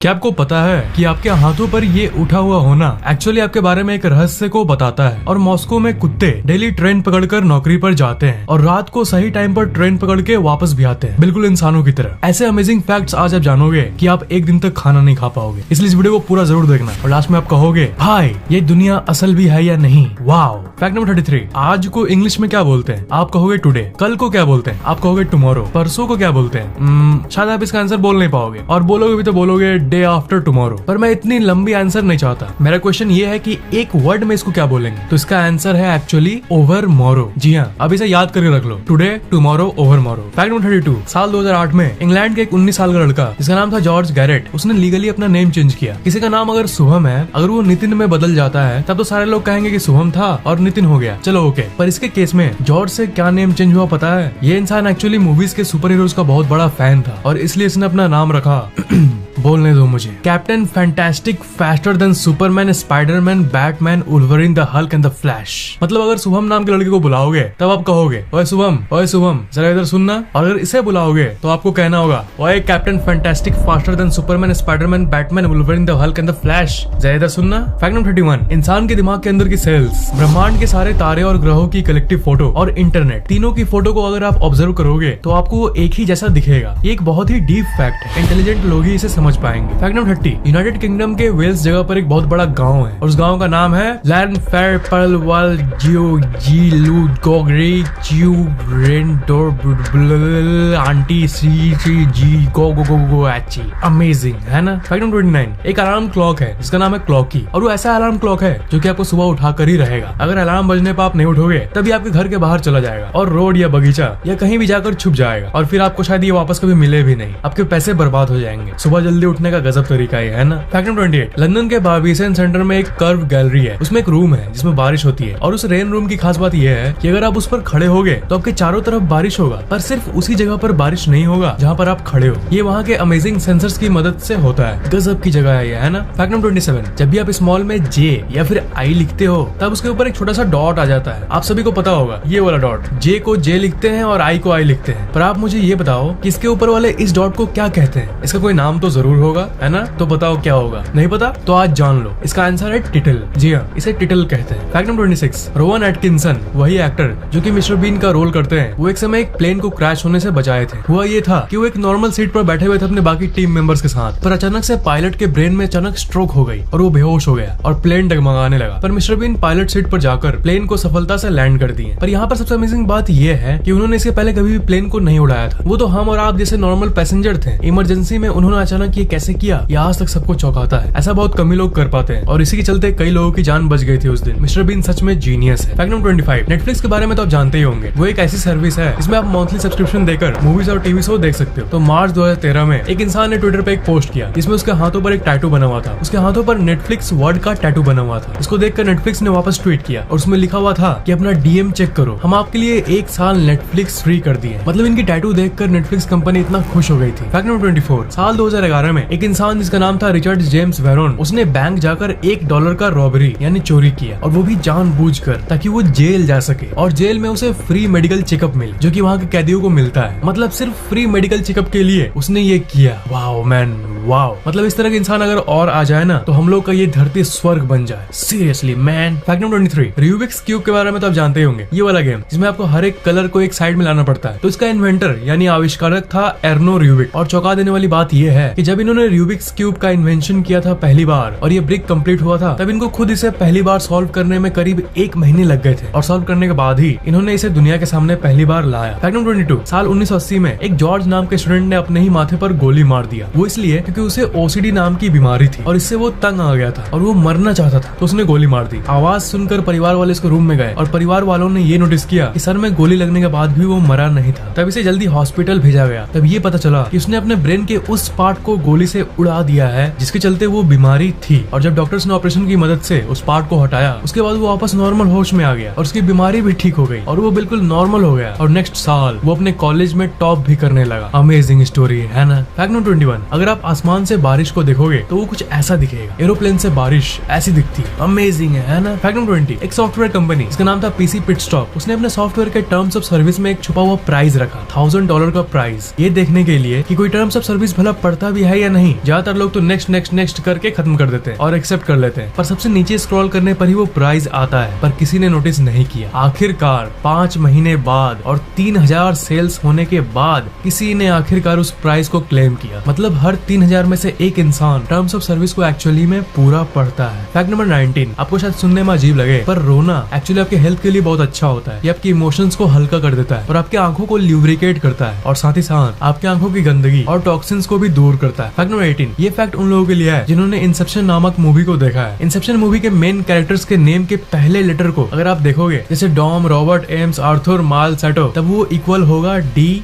क्या आपको पता है कि आपके हाथों पर ये उठा हुआ होना एक्चुअली आपके बारे में एक रहस्य को बताता है। और मॉस्को में कुत्ते डेली ट्रेन पकड़कर नौकरी पर जाते हैं और रात को सही टाइम पर ट्रेन पकड़ के वापस भी आते हैं, बिल्कुल इंसानों की तरह। ऐसे अमेजिंग फैक्ट्स आज आप जानोगे कि आप एक दिन तक खाना नहीं खा पाओगे। इसलिए इस वीडियो को पूरा जरूर देखना और लास्ट में आप कहोगे भाई ये दुनिया असल भी है या नहीं। वाओ। फैक्ट नंबर 33, आज को इंग्लिश में क्या बोलते हैं? आप कहोगे टुडे। कल को क्या बोलते हैं? आप कहोगे टुमारो। परसों को क्या बोलते हैं? शायद आप इसका आंसर बोल नहीं पाओगे और बोलोगे भी तो बोलोगे डे आफ्टर टुमारो। पर मैं इतनी लंबी आंसर नहीं चाहता। मेरा क्वेश्चन ये है कि एक वर्ड में इसको क्या बोलेंगे? तो इसका आंसर है एक्चुअली ओवर मोरो। जी हाँ, अब इसे याद करके रख लो, टुडे टुमारो ओवर मोरो। फैक्ट नंबर 32, साल 2008 में इंग्लैंड के एक 19 साल का लड़का जिसका नाम था जॉर्ज गैरेट, उसने लीगली अपना नेम चेंज किया। किसी का नाम अगर शुभम है, अगर वो नितिन में बदल जाता है तब तो सारे लोग कहेंगे कि शुभम था और नितिन हो गया, चलो ओके। पर इसके केस में जॉर्ज से क्या नेम चेंज हुआ पता है? ये इंसान एक्चुअली मूवीज के सुपर हीरोज का बहुत बड़ा फैन था और इसलिए इसने अपना नाम रखा बोलने दो मुझे, captain fantastic, faster than Superman, Spiderman, Batman, Wolverine, the Hulk and the flash. मतलब अगर शुभम नाम के लड़के को बुलाओगे तब आप कहोगे ओए शुभम जरा इधर सुनना। और अगर इसे बुलाओगे तो आपको कहना होगा ओए captain fantastic, faster than Superman, Spiderman, Batman, Wolverine, the Hulk and the flash, जरा इधर सुनना। फैक्ट नंबर 31, इंसान के दिमाग के अंदर की सेल्स, ब्रह्मांड के सारे तारे और ग्रहों की कलेक्टिव फोटो और इंटरनेट, तीनों की फोटो को अगर आप ऑब्जर्व करोगे तो आपको वो एक ही जैसा दिखेगा। ये एक बहुत ही डीप फैक्ट है, इंटेलिजेंट लोग ही इसे समझ पाएंगे। फैक्ट नंबर 30, यूनाइटेड किंगडम के वेल्स जगह पर एक बहुत बड़ा गांव है और उस गांव का नाम है लैंड फेयर पर्ल वाल जियो जी लू गोग्री जियो रेंडोर आंटी सी सी जी गो गो गो गो एची। अमेजिंग है ना। फैक्ट नंबर 29, एक अलार्म क्लॉक है जिसका नाम है क्लॉकी और वो ऐसा अलार्म क्लॉक है जो कि आपको सुबह उठा कर ही रहेगा। अगर अलार्म बजने पर आप नहीं उठोगे तभी आपके घर के बाहर चला जाएगा और रोड या बगीचा या कहीं भी जाकर छुप जाएगा और फिर आपको शायद ये वापस कभी मिले भी नहीं। आपके पैसे बर्बाद हो जाएंगे। सुबह जल्दी उठने का गजब तरीका है ना। फैक्ट नंबर 28, लंदन के बार्बिसन सेंटर में एक कर्व गैलरी है। उसमें एक रूम है जिसमें बारिश होती है और उस रेन रूम की खास बात यह है कि अगर आप उस पर खड़े होगे तो आपके चारों तरफ बारिश होगा, पर सिर्फ उसी जगह पर बारिश नहीं होगा जहाँ पर आप खड़े हो। ये वहाँ के अमेजिंग सेंसर्स की मदद से होता है। गजब की जगह है ये, है ना। फैक्ट नंबर 27, जब भी आप स्मॉल में जे या फिर आई लिखते हो तब उसके ऊपर एक छोटा सा डॉट आ जाता है। आप सभी को पता होगा ये वाला डॉट। जे को जे लिखते हैं और आई को आई लिखते हैं। पर आप मुझे ये बताओ कि इसके ऊपर वाले इस डॉट को क्या कहते हैं? इसका कोई नाम तो जरूर होगा, है ना। तो बताओ क्या होगा? नहीं पता तो आज जान लो। इसका आंसर है टिटल। जी हाँ, इसे टिटल कहते हैं। फैक्ट नंबर 26, रोवन एटकिंसन, वही एक्टर जो कि मिस्टर बीन का रोल करते हैं, वो एक समय एक प्लेन को क्रैश होने से बचाए थे। हुआ ये था कि वो एक नॉर्मल सीट पर बैठे हुए थे अपने बाकी टीम मेंबर्स के साथ, पर अचानक से पायलट के ब्रेन में अचानक स्ट्रोक हो गई और वो बेहोश हो गया और प्लेन डगमगाने लगा। पर मिस्टर बीन पायलट सीट पर जाकर प्लेन को सफलता से लैंड कर दिए। पर यहाँ पर सबसे अमेजिंग बात यह है कि उन्होंने इसके पहले कभी भी प्लेन को नहीं उड़ाया था। वो तो हम और आप जैसे नॉर्मल पैसेंजर थे। इमरजेंसी में उन्होंने अचानक ये कैसे किया, ये आज तक सबको चौंकाता है। ऐसा बहुत कम ही लोग कर पाते हैं और इसी के चलते कई लोगों की जान बच गई थी उस दिन। मिस्टर बीन सच में जीनियस है। फैक्ट नंबर 25, नेटफ्लिक्स के बारे में तो आप जानते ही होंगे। वो एक ऐसी सर्विस है जिसमें आप मंथली सब्सक्रिप्शन देकर मूवीज और टीवी शो देख सकते हो। तो मार्च 2013 में एक इंसान ने ट्विटर पे एक पोस्ट किया जिसमें उसके हाथों पर एक टैटू बना हुआ था। उसके हाथों पर नेटफ्लिक्स वर्ड का टैटू बना हुआ था। इसको देखकर नेटफ्लिक्स ने वापस ट्वीट किया और उसमें लिखा हुआ था कि अपना डीएम चेक करो, हम आपके लिए 1 साल नेटफ्लिक्स फ्री कर दिए। मतलब इनकी टैटू देखकर नेटफ्लिक्स कंपनी इतना खुश हो गई थी। फैक्ट नंबर 24, साल 2011 में एक इंसान जिसका नाम था रिचर्ड जेम्स वेरोन, उसने बैंक जाकर $1 का रॉबरी यानी चोरी किया और वो भी जानबूझकर, ताकि वो जेल जा सके और जेल में उसे फ्री मेडिकल चेकअप मिले जो कि वहाँ के कैदियों को मिलता है। मतलब सिर्फ फ्री मेडिकल चेकअप के लिए उसने ये किया। Wow man wow. मतलब इस तरह के इंसान अगर और आ जाए ना तो हम लोग का ये धरती स्वर्ग बन जाए। Seriously man. Fact number 23, Rubik's cube के बारे में तो आप जानते ही होंगे। ये वाला गेम जिसमें आपको हर एक कलर को एक साइड में लाना पड़ता है। तो इसका इन्वेंटर यानी आविष्कारक था एर्नो रूबिक। और चौंका देने वाली बात यह है कि जब इन्होंने रूबिक्स क्यूब का इन्वेंशन किया था पहली बार और ये ब्रिक कंप्लीट हुआ था, तब इनको खुद इसे पहली बार सॉल्व करने में करीब 1 महीने लग गए थे और सॉल्व करने के बाद ही इन्होंने इसे दुनिया के सामने पहली बार लाया। फैक्ट नंबर 22, साल 1980 में एक जॉर्ज नाम के स्टूडेंट ने अपने ही माथे पर गोली मार दिया। वो इसलिए क्योंकि उसे ओसीडी नाम की बीमारी थी और इससे वो तंग आ गया था और वो मरना चाहता था, तो उसने गोली मार दी। आवाज सुनकर परिवार वाले इसको रूम में गए और परिवार वालों ने ये नोटिस किया कि सर में गोली लगने के बाद भी वो मरा नहीं था। तब इसे जल्दी हॉस्पिटल भेजा गया। तब ये पता चला कि उसने अपने ब्रेन के उस पार्ट को गोली से उड़ा दिया है जिसके चलते वो बीमारी थी। और जब डॉक्टर्स ने ऑपरेशन की मदद से उस पार्ट को हटाया, उसके बाद वो वापस नॉर्मल होश में आ गया और उसकी बीमारी भी ठीक हो गई और वो बिल्कुल नॉर्मल हो गया। और नेक्स्ट साल वो अपने कॉलेज में टॉप भी करने लगा। अमेजिंग स्टोरी है ना। फैक्ट नंबर 21, अगर आप आसमान से बारिश को देखोगे तो वो कुछ ऐसा दिखेगा। एरोप्लेन से बारिश ऐसी दिखती है। अमेजिंग है ना। फैक्ट नंबर 20, एक सॉफ्टवेयर कंपनी जिसका नाम था पीसी पिट स्टॉप, उसने अपने सॉफ्टवेयर के टर्म्स ऑफ सर्विस में एक छुपा हुआ प्राइज रखा, $1000 का प्राइज, ये देखने के लिए कि कोई टर्म्स ऑफ सर्विस भला पढ़ता भी है है या नहीं। ज्यादातर लोग तो नेक्स्ट नेक्स्ट नेक्स्ट करके खत्म कर देते हैं और एक्सेप्ट कर लेते हैं, पर सबसे नीचे स्क्रॉल करने पर ही वो प्राइज आता है, पर किसी ने नोटिस नहीं किया। आखिरकार 5 महीने बाद और 3000 सेल्स होने के बाद किसी ने आखिरकार उस प्राइस को क्लेम किया। मतलब हर 3000 में से एक इंसान टर्म्स ऑफ सर्विस को एक्चुअली में पूरा पढ़ता है। फैक्ट नंबर 19, आपको शायद सुनने में अजीब लगे, पर रोना एक्चुअली आपके हेल्थ के लिए बहुत अच्छा होता है। ये आपके इमोशंस को हल्का कर देता है और आपकी आंखों को ल्यूब्रिकेट करता है और साथ ही साथ आपकी आंखों की गंदगी और टॉक्सिन्स को भी दूर करता है। फैक्ट नंबर 18, ये फैक्ट उन लोगों के लिए है जिन्होंने इंसेप्शन नामक मूवी को देखा है। इंसेप्शन मूवी के मेन कैरेक्टर्स के नेम के पहले लेटर को अगर आप देखोगे, जैसे डॉम, रॉबर्ट, एम्स, आर्थर, माल, सैटो, तब वो इक्वल होगा DREAMS,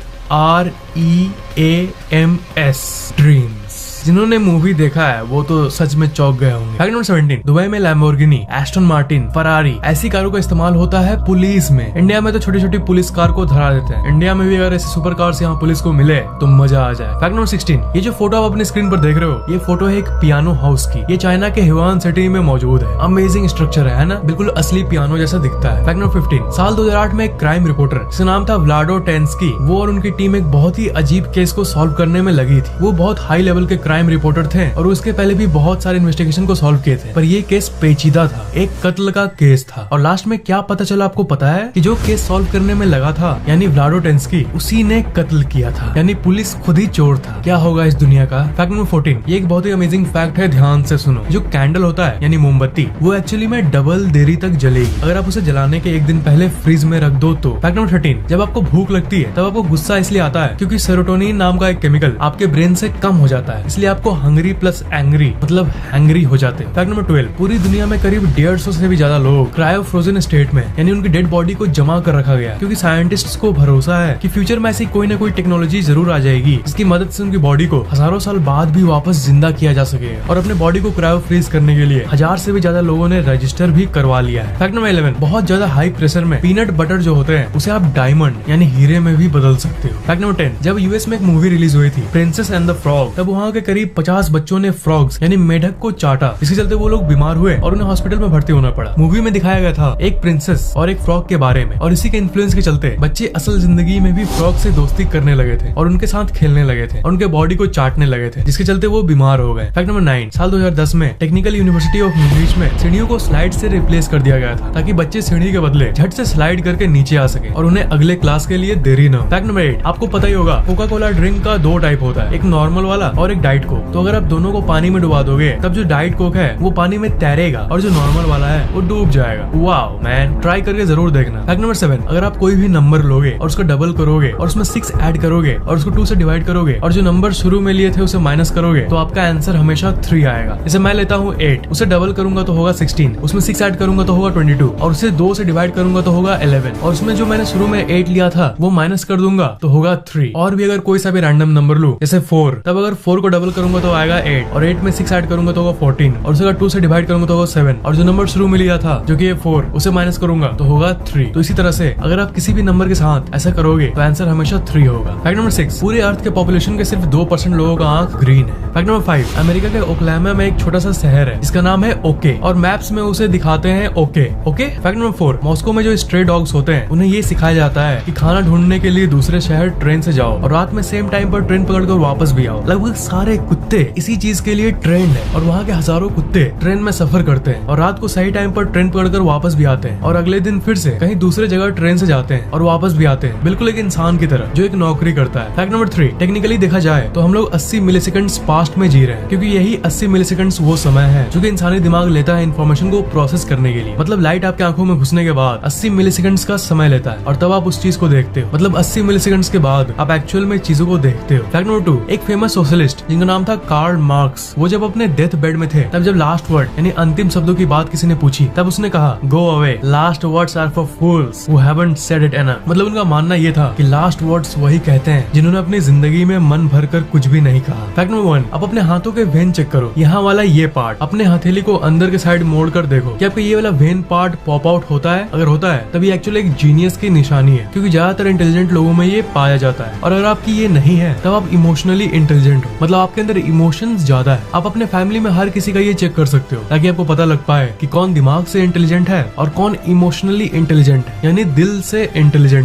ड्रीम्स। जिन्होंने मूवी देखा है वो तो सच में चौंक गए होंगे। फैक्ट नंबर 17, दुबई में लैम्बोर्गिनी, एस्टन मार्टिन, फरारी ऐसी कारों का इस्तेमाल होता है पुलिस में। इंडिया में तो छोटी छोटी पुलिस कार को धरा देते हैं। इंडिया में भी अगर ऐसी सुपर कार्स यहाँ पुलिस को मिले तो मजा आ जाए। फैक्ट नंबर 16, ये जो फोटो आप अपने स्क्रीन पर देख रहे हो, ये फोटो है एक पियानो हाउस की। ये चाइना के हिवान सिटी में मौजूद है। अमेजिंग स्ट्रक्चर है ना, बिल्कुल असली पियानो जैसा दिखता है। फैक्ट नंबर 15, साल 2008 में एक क्राइम रिपोर्टर जिसका नाम था व्लाडो टेंस्की, वो और उनकी टीम एक बहुत ही अजीब केस को सॉल्व करने में लगी थी। वो बहुत हाई लेवल के क्राइम रिपोर्टर थे और उसके पहले भी बहुत सारे इन्वेस्टिगेशन को सॉल्व किए थे, पर ये केस पेचीदा था, एक कत्ल का केस था। और लास्ट में क्या पता चला आपको पता है कि जो केस सॉल्व करने में लगा था, यानी व्लाडो टेंस्की, उसी ने कत्ल किया था, यानी पुलिस खुद ही चोर था। क्या होगा इस दुनिया का। फैक्ट नंबर 14, ये एक बहुत ही अमेजिंग फैक्ट है, ध्यान से सुनो। जो कैंडल होता है यानी मोमबत्ती, वो एक्चुअली में डबल देरी तक जलेगी अगर आप उसे जलाने के एक दिन पहले फ्रीज में रख दो तो। फैक्ट नंबर 13, जब आपको भूख लगती है तब आपको गुस्सा इसलिए आता है क्योंकि सेरोटोनिन नाम का एक केमिकल आपके ब्रेन से कम हो जाता है, इसलिए आपको हंग्री प्लस एंग्री मतलब हैंग्री हो जाते हैं। फैक्ट नंबर 12, पूरी दुनिया में करीब 150 से भी ज्यादा लोग क्रायो फ्रोजन स्टेट में यानी उनकी डेड बॉडी को जमा कर रखा गया, क्योंकि साइंटिस्ट्स को भरोसा है कि फ्यूचर में ऐसी कोई ना कोई टेक्नोलॉजी जरूर आ जाएगी जिसकी मदद से उनकी बॉडी को हजारों साल बाद भी वापस जिंदा किया जा सके। और अपने बॉडी को क्रायो फ्रीज करने के लिए 1000 से भी ज्यादा लोगों ने रजिस्टर भी करवा लिया है। फैक्ट नंबर 11, बहुत ज्यादा हाई प्रेशर में पीनट बटर जो होते हैं उसे आप डायमंड यानी हीरे में भी बदल सकते हो। फैक्ट नंबर 10, जब यूएस में एक मूवी रिलीज हुई थी प्रिंसेस एंड द फ्रॉग, तब वहाँ के करीब 50 बच्चों ने फ्रॉग्स यानी मेढक को चाटा, इसके चलते वो लोग बीमार हुए और उन्हें हॉस्पिटल में भर्ती होना पड़ा। मूवी में दिखाया गया था एक प्रिंसेस और एक फ्रॉग के बारे में, और इसी के इन्फ्लुएंस के चलते बच्चे असल जिंदगी में भी फ्रॉग से दोस्ती करने लगे थे और उनके साथ खेलने लगे थे और उनके बॉडी को चाटने लगे थे, जिसके चलते वो बीमार हो गए। फैक्ट नंबर 9, साल 2010 में टेक्निकल यूनिवर्सिटी ऑफ न्यूरिच में सीढ़ियों को स्लाइड से रिप्लेस कर दिया गया था ताकि बच्चे सीढ़ी के बदले झट से स्लाइड करके नीचे आ सके और उन्हें अगले क्लास के लिए देरी न हो। फैक्ट नंबर 8, आपको पता ही होगा कोका कोला ड्रिंक का 2 टाइप होता है, एक नॉर्मल वाला और एक डाइट कोक। तो अगर आप दोनों को पानी में डुबा दोगे तब जो डाइट कोक है वो पानी में तैरेगा और जो नॉर्मल वाला है वो डूब जाएगा। वाओ मैन, ट्राई करके जरूर देखना। फैक्ट नंबर 7, अगर आप कोई भी नंबर लोगे और उसको डबल करोगे और उसमें 6 ऐड करोगे और उसको 2 से डिवाइड करोगे और जो नंबर शुरू में लिए थे उसे माइनस करोगे तो आपका आंसर हमेशा 3 आएगा। जैसे मैं लेता हूँ 8, उसे डबल करूंगा तो होगा 16, उसमें 6 ऐड करूंगा तो होगा 22 और उसे 2 से डिवाइड करूंगा तो होगा 11 और उसमें जो मैंने शुरू में 8 लिया था वो माइनस कर दूंगा तो होगा 3। और भी अगर कोई सा भी रैंडम नंबर लूं जैसे 4, तब अगर 4 को डबल करूंगा तो आएगा 8 और 8 में 6 ऐड करूंगा तो होगा 14 और उसे अगर 2 से डिवाइड करूंगा तो होगा 7 और जो नंबर शुरू में लिया था जो कि ये 4 उसे माइनस करूंगा तो होगा 3। तो इसी तरह से अगर आप किसी भी नंबर के साथ ऐसा करोगे तो आंसर हमेशा 3 होगा। फैक्ट नंबर 6, पूरे अर्थ के पॉपुलेशन के सिर्फ 2% लोगों का आंख ग्रीन है। फैक्ट नंबर 5, अमेरिका के ओक्लाहोमा में एक छोटा सा शहर है जिसका नाम है ओके और मैप्स में उसे दिखाते हैं ओके। फैक्ट नंबर 4, मॉस्को में जो स्ट्रे डॉग्स होते हैं उन्हें ये सिखाया जाता है कि खाना ढूंढने के लिए दूसरे शहर ट्रेन से जाओ और रात में सेम टाइम पर ट्रेन पकड़कर वापस भी आओ। लगभग सारे कुत्ते इसी चीज के लिए ट्रेंड है और वहाँ के हजारों कुत्ते ट्रेन में सफर करते हैं और रात को सही टाइम पर ट्रेन पकड़कर वापस भी आते हैं और अगले दिन फिर से कहीं दूसरे जगह ट्रेन से जाते हैं और वापस भी आते हैं, बिल्कुल एक इंसान की तरह जो एक नौकरी करता है। फैक्ट नंबर 3, टेक्निकली देखा जाए तो हम लोग 80 मिलीसेकंड्स पास्ट में जी रहे हैं क्योंकि यही 80 मिलीसेकंड्स वो समय है जो कि इंसानी दिमाग लेता है इन्फॉर्मेशन को प्रोसेस करने के लिए। मतलब लाइट आपके आंखों में घुसने के बाद 80 मिलीसेकंड्स का समय लेता है और तब आप उस चीज को देखते हो। मतलब 80 मिलीसेकंड्स के बाद आप एक्चुअल में चीजों को देखते हो। फैक्ट नंबर 2, एक फेमस सोशलिस्ट जिनका नाम था कार्ल मार्क्स, वो जब अपने डेथ बेड में थे तब जब लास्ट वर्ड यानी अंतिम शब्दों की बात किसी ने पूछी तब उसने कहा go away, last words are for fools who haven't said it enough. मतलब उनका मानना ये था कि लास्ट वर्ड्स वही कहते हैं जिन्होंने अपनी जिंदगी में मन भर कर कुछ भी नहीं कहा। फैक्ट नंबर 1, आप अपने हाथों के वेन चेक करो, यहाँ वाला ये पार्ट अपने हथेली को अंदर के साइड मोड़ कर देखो कि आपका ये वाला वेन पार्ट पॉप आउट होता है। अगर होता है तब ये एक्चुअली एक जीनियस की निशानी है क्योंकि ज्यादातर इंटेलिजेंट लोगों में ये पाया जाता है और अगर आपकी ये नहीं है तब आप इमोशनली इंटेलिजेंट हो, मतलब आपके अंदर इमोशंस ज्यादा है। आप अपने फैमिली में हर किसी का ये चेक कर सकते हो ताकि आपको पता लग पाए कि कौन दिमाग से इंटेलिजेंट है और कौन इमोशनली इंटेलिजेंट है यानी दिल से इंटेलिजेंट।